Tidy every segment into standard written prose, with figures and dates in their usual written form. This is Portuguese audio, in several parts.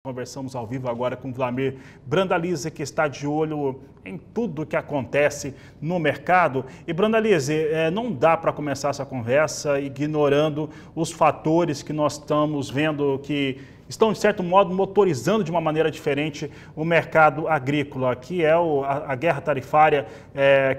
Conversamos ao vivo agora com Wlamir Brandalize, que está de olho em tudo que acontece no mercado. E Brandalize, não dá para começar essa conversa ignorando os fatores que nós estamos vendo que estão, de certo modo, motorizando de uma maneira diferente o mercado agrícola, que é a guerra tarifária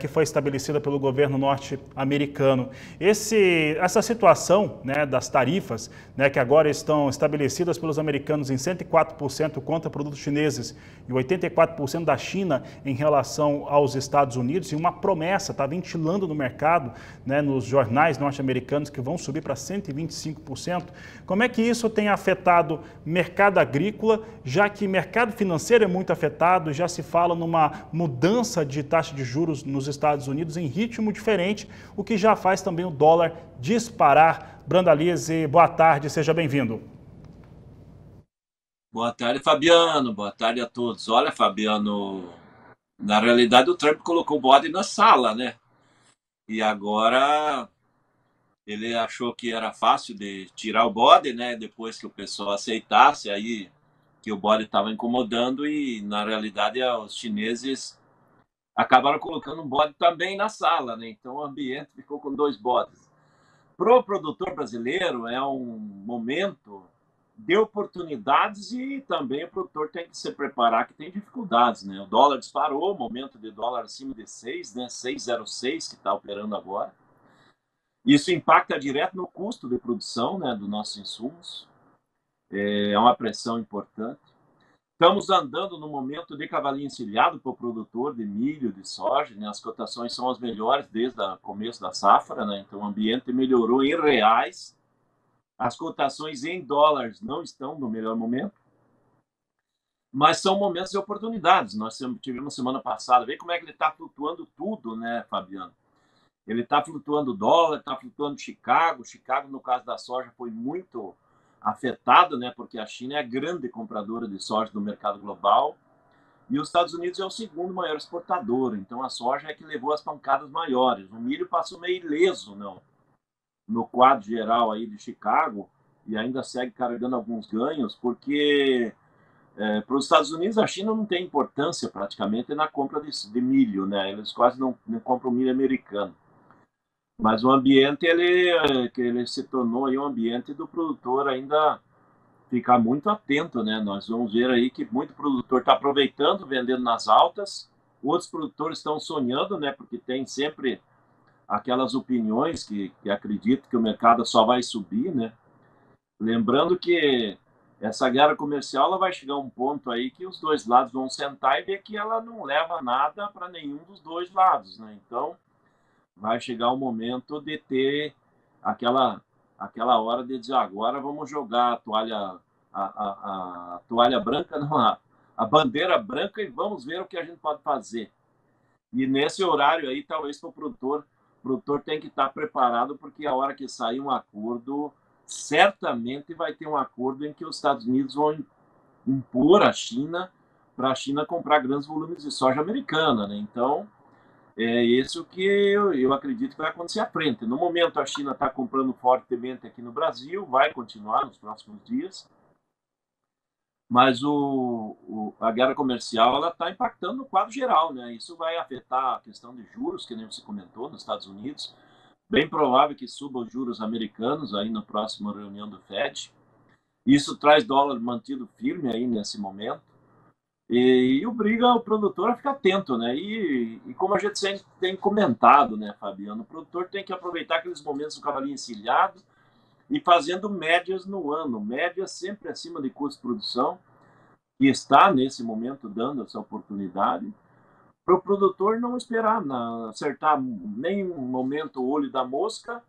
que foi estabelecida pelo governo norte-americano. Essa situação, né, das tarifas, né, que agora estão estabelecidas pelos americanos em 104% contra produtos chineses e 84% da China em relação aos Estados Unidos, e uma promessa está ventilando no mercado, né, nos jornais norte-americanos, que vão subir para 125%. Como é que isso tem afetado mercado agrícola, já que mercado financeiro é muito afetado, já se fala numa mudança de taxa de juros nos Estados Unidos em ritmo diferente, o que já faz também o dólar disparar. Brandalize, boa tarde, seja bem-vindo. Boa tarde, Fabiano. Boa tarde a todos. Olha, Fabiano, na realidade o Trump colocou o bode na sala, né? E agora ele achou que era fácil de tirar o bode, né? Depois que o pessoal aceitasse aí que o bode estava incomodando, e na realidade os chineses acabaram colocando um bode também na sala, né? Então o ambiente ficou com dois bodes. Para o produtor brasileiro é um momento de oportunidades, e também o produtor tem que se preparar que tem dificuldades, né? O dólar disparou, momento de dólar acima de 6, né? 6,06 que está operando agora. Isso impacta direto no custo de produção, né, dos nossos insumos. É uma pressão importante. Estamos andando no momento de cavalinho encilhado para o produtor de milho, de soja, né? As cotações são as melhores desde o começo da safra, né? Então o ambiente melhorou em reais. As cotações em dólares não estão no melhor momento, mas são momentos de oportunidades. Nós tivemos semana passada, vê como é que ele está flutuando tudo, né, Fabiano? Ele está flutuando o dólar, está flutuando Chicago. Chicago, no caso da soja, foi muito afetado, né, porque a China é a grande compradora de soja do mercado global e os Estados Unidos é o segundo maior exportador. Então a soja é que levou as pancadas maiores. O milho passou meio ileso, não, no quadro geral aí de Chicago, e ainda segue carregando alguns ganhos, porque para os Estados Unidos a China não tem importância praticamente na compra de milho, né? Eles quase não compram milho americano. Mas o ambiente que ele se tornou aí um ambiente do produtor ainda ficar muito atento, né? Nós vamos ver aí que muito produtor está aproveitando, vendendo nas altas, outros produtores estão sonhando, né? Porque tem sempre aquelas opiniões que acreditam que o mercado só vai subir, né? Lembrando que essa guerra comercial ela vai chegar a um ponto aí que os dois lados vão sentar e ver que ela não leva nada para nenhum dos dois lados, né? Então vai chegar o momento de ter aquela hora de dizer agora vamos jogar a toalha a toalha branca, não, a bandeira branca, e vamos ver o que a gente pode fazer. E nesse horário aí, talvez para o produtor tem que estar preparado, porque a hora que sair um acordo, certamente vai ter um acordo em que os Estados Unidos vão impor a China para a China comprar grandes volumes de soja americana, né? Então, é isso que eu acredito que vai acontecer à frente. No momento, a China está comprando fortemente aqui no Brasil, vai continuar nos próximos dias, mas a guerra comercial ela está impactando no quadro geral, né? Isso vai afetar a questão de juros, que nem você comentou, nos Estados Unidos. Bem provável que suba os juros americanos aí na próxima reunião do Fed. Isso traz dólar mantido firme aí nesse momento. E obriga o produtor a ficar atento, né? E como a gente sempre tem comentado, né, Fabiano, o produtor tem que aproveitar aqueles momentos do cavalinho encilhado e fazendo médias no ano, médias sempre acima de custo de produção, que está nesse momento dando essa oportunidade para o produtor não esperar, acertar nem um momento o olho da mosca,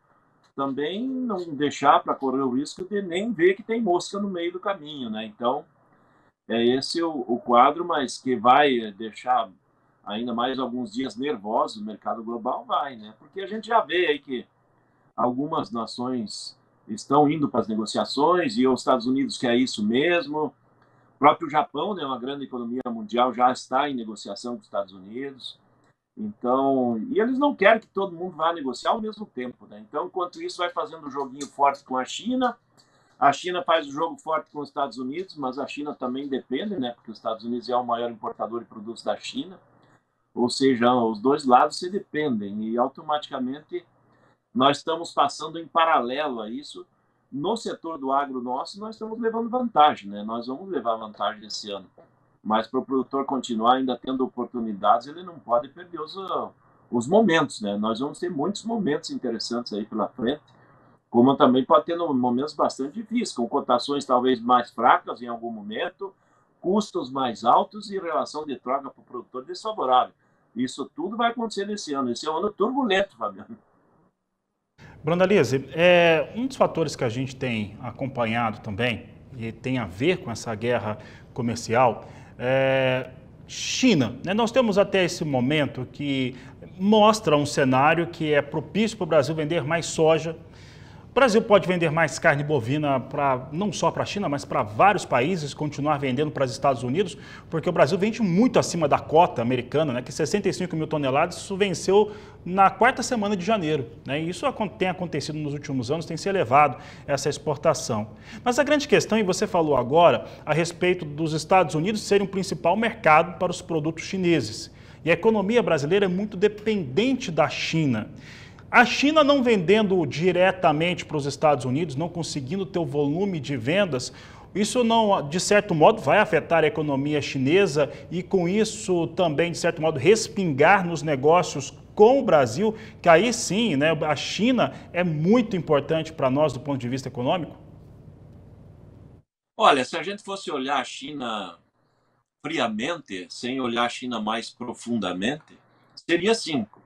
também não deixar para correr o risco de nem ver que tem mosca no meio do caminho, né? Então, é esse o quadro, mas que vai deixar ainda mais alguns dias nervosos o mercado global, vai, né? Porque a gente já vê aí que algumas nações estão indo para as negociações e os Estados Unidos quer isso mesmo. O próprio Japão, né, uma grande economia mundial, já está em negociação com os Estados Unidos. Então, e eles não querem que todo mundo vá negociar ao mesmo tempo, né? Então, enquanto isso, vai fazendo um joguinho forte com a China. A China faz o jogo forte com os Estados Unidos, mas a China também depende, né? Porque os Estados Unidos é o maior importador de produtos da China. Ou seja, os dois lados se dependem e automaticamente nós estamos passando em paralelo a isso. No setor do agro nosso, nós estamos levando vantagem, né? Nós vamos levar vantagem esse ano. Mas para o produtor continuar ainda tendo oportunidades, ele não pode perder os momentos, né? Nós vamos ter muitos momentos interessantes aí pela frente, como também pode ter momentos bastante difíceis, com cotações talvez mais fracas em algum momento, custos mais altos e relação de troca para o produtor desfavorável. Isso tudo vai acontecer nesse ano. Esse é um ano turbulento, Fabiano. Brandalize, um dos fatores que a gente tem acompanhado também, e tem a ver com essa guerra comercial, China. Né? Nós temos até esse momento que mostra um cenário que é propício para o Brasil vender mais soja. O Brasil pode vender mais carne bovina não só para a China, mas para vários países, continuar vendendo para os Estados Unidos, porque o Brasil vende muito acima da cota americana, né, que 65 mil toneladas, isso venceu na quarta semana de janeiro. Né, e isso tem acontecido nos últimos anos, tem se elevado essa exportação. Mas a grande questão, e você falou agora, a respeito dos Estados Unidos serem o principal mercado para os produtos chineses. E a economia brasileira é muito dependente da China. A China não vendendo diretamente para os Estados Unidos, não conseguindo ter o volume de vendas, isso não, de certo modo, vai afetar a economia chinesa e com isso também, de certo modo, respingar nos negócios com o Brasil, que aí sim, né, a China é muito importante para nós do ponto de vista econômico? Olha, se a gente fosse olhar a China friamente, sem olhar a China mais profundamente, seria 5.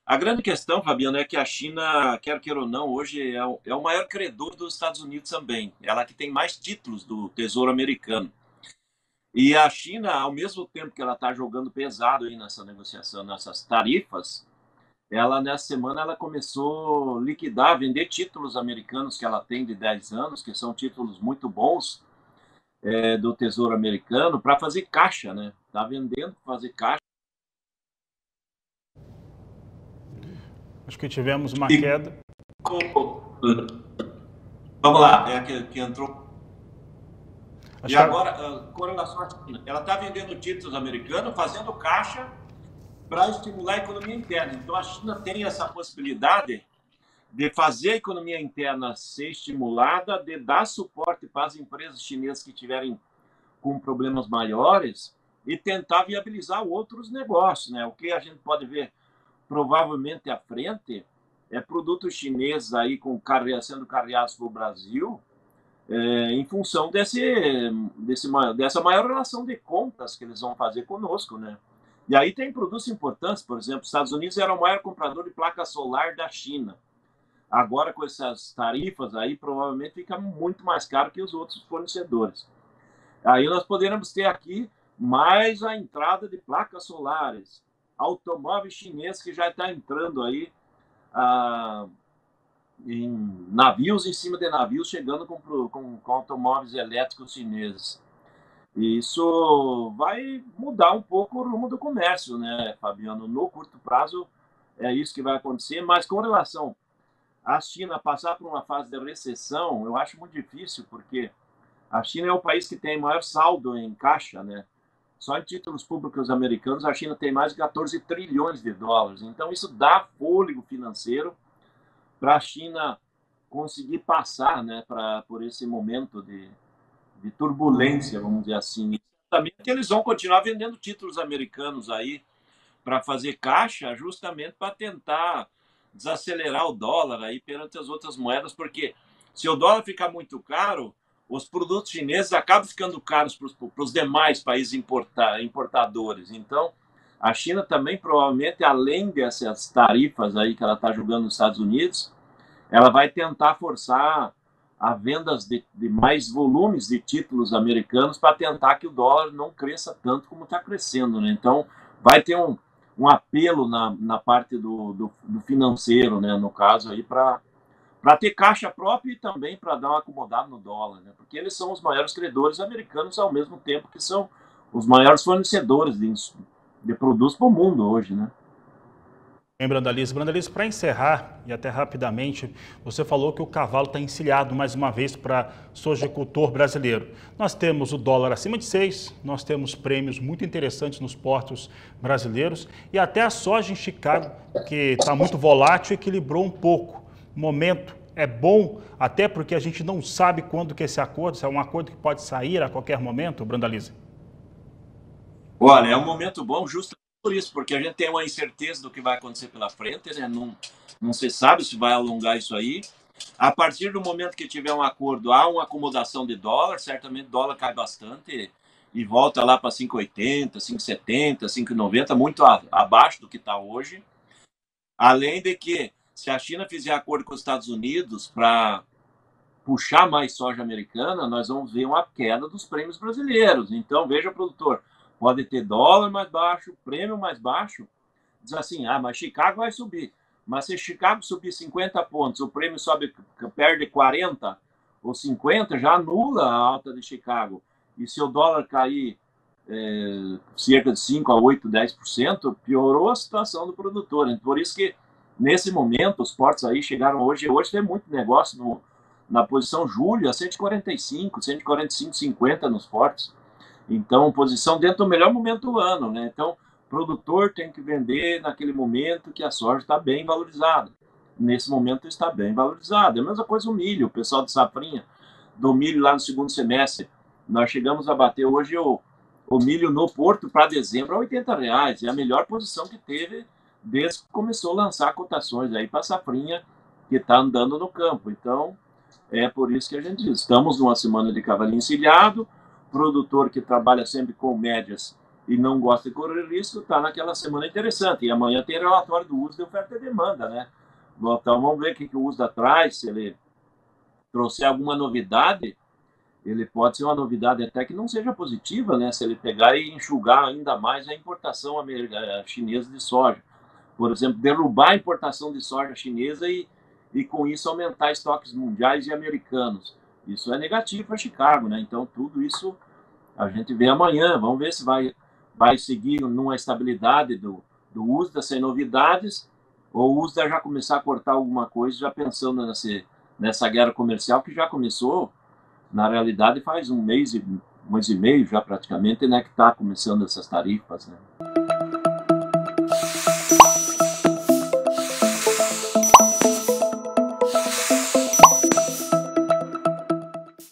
A grande questão, Fabiano, é que a China, quer queira ou não, hoje é o maior credor dos Estados Unidos também. Ela que tem mais títulos do Tesouro Americano. E a China, ao mesmo tempo que ela está jogando pesado aí nessa negociação, nessas tarifas, ela nessa semana ela começou a liquidar, vender títulos americanos que ela tem de 10 anos, que são títulos muito bons do Tesouro Americano, para fazer caixa, né? Está vendendo para fazer caixa. Acho que tivemos uma queda. Vamos lá, que entrou. E agora, com relação à China, ela está vendendo títulos americanos, fazendo caixa para estimular a economia interna. Então, a China tem essa possibilidade de fazer a economia interna ser estimulada, de dar suporte para as empresas chinesas que tiverem com problemas maiores e tentar viabilizar outros negócios, né? O que a gente pode ver provavelmente à frente é produtos chineses aí sendo carreados para o Brasil em função dessa maior relação de contas que eles vão fazer conosco, né? E aí tem produtos importantes, por exemplo, os Estados Unidos era o maior comprador de placa solar da China. Agora, com essas tarifas aí, provavelmente fica muito mais caro que os outros fornecedores. Aí nós poderíamos ter aqui mais a entrada de placas solares, automóvel chinês que já está entrando aí em navios, em cima de navios, chegando com automóveis elétricos chineses. E isso vai mudar um pouco o rumo do comércio, né, Fabiano? No curto prazo é isso que vai acontecer, mas com relação à China passar por uma fase de recessão, eu acho muito difícil, porque a China é o país que tem maior saldo em caixa, né? Só em títulos públicos americanos, a China tem mais de 14 trilhões de dólares. Então, isso dá fôlego financeiro para a China conseguir passar, né, por esse momento de turbulência, vamos dizer assim. E também que eles vão continuar vendendo títulos americanos aí para fazer caixa, justamente para tentar desacelerar o dólar aí perante as outras moedas, porque se o dólar ficar muito caro, os produtos chineses acabam ficando caros para os demais países importadores. Então, a China também, provavelmente, além dessas tarifas aí que ela está julgando nos Estados Unidos, ela vai tentar forçar a vendas de mais volumes de títulos americanos para tentar que o dólar não cresça tanto como está crescendo, né? Então, vai ter um apelo na parte do financeiro, né? No caso aí, para ter caixa própria e também para dar uma acomodada no dólar, né? Porque eles são os maiores credores americanos ao mesmo tempo que são os maiores fornecedores de produtos para o mundo hoje, né? Bem, Brandalize. Brandalize, para encerrar, e até rapidamente, você falou que o cavalo está encilhado mais uma vez para sojicultor brasileiro. Nós temos o dólar acima de 6, nós temos prêmios muito interessantes nos portos brasileiros e até a soja em Chicago, que está muito volátil, equilibrou um pouco. O momento é bom, até porque a gente não sabe quando que esse acordo, se é um acordo que pode sair a qualquer momento, Brandalize. Olha, é um momento bom justamente por isso, porque a gente tem uma incerteza do que vai acontecer pela frente, né? Não se sabe se vai alongar isso aí. A partir do momento que tiver um acordo, há uma acomodação de dólar, certamente o dólar cai bastante e volta lá para 5,80, 5,70, 5,90, muito abaixo do que está hoje. Além de que, se a China fizer acordo com os Estados Unidos para puxar mais soja americana, nós vamos ver uma queda dos prêmios brasileiros. Então, veja, produtor, pode ter dólar mais baixo, prêmio mais baixo. Diz assim, mas Chicago vai subir. Mas se Chicago subir 50 pontos, o prêmio sobe, perde 40 ou 50, já anula a alta de Chicago. E se o dólar cair cerca de 5 a 8, 10%, piorou a situação do produtor. Por isso que, nesse momento, os portos aí chegaram hoje tem muito negócio na posição julho a 145, 145,50 nos portos. Então, posição dentro do melhor momento do ano, né? Então, o produtor tem que vender naquele momento que a soja está bem valorizada. Nesse momento está bem valorizada. É a mesma coisa o milho, o pessoal de safrinha, do milho lá no segundo semestre. Nós chegamos a bater hoje o milho no Porto para dezembro a R$80. É a melhor posição que teve desde que começou a lançar cotações aí para a safrinha que está andando no campo. Então, é por isso que a gente diz, estamos numa semana de cavalinho encilhado, produtor que trabalha sempre com médias e não gosta de correr risco, está naquela semana interessante. E amanhã tem relatório do USDA de oferta e demanda, né? Então vamos ver o que o USDA traz, se ele trouxer alguma novidade, ele pode ser uma novidade até que não seja positiva, né? Se ele pegar e enxugar ainda mais a importação chinesa de soja. Por exemplo, derrubar a importação de soja chinesa e com isso aumentar estoques mundiais e americanos. Isso é negativo para Chicago, né? Então, tudo isso a gente vê amanhã. Vamos ver se vai seguir numa estabilidade do USDA sem novidades, ou o USDA já começar a cortar alguma coisa, já pensando nessa guerra comercial que já começou, na realidade, faz um mês e meio já praticamente, né, que está começando essas tarifas, né?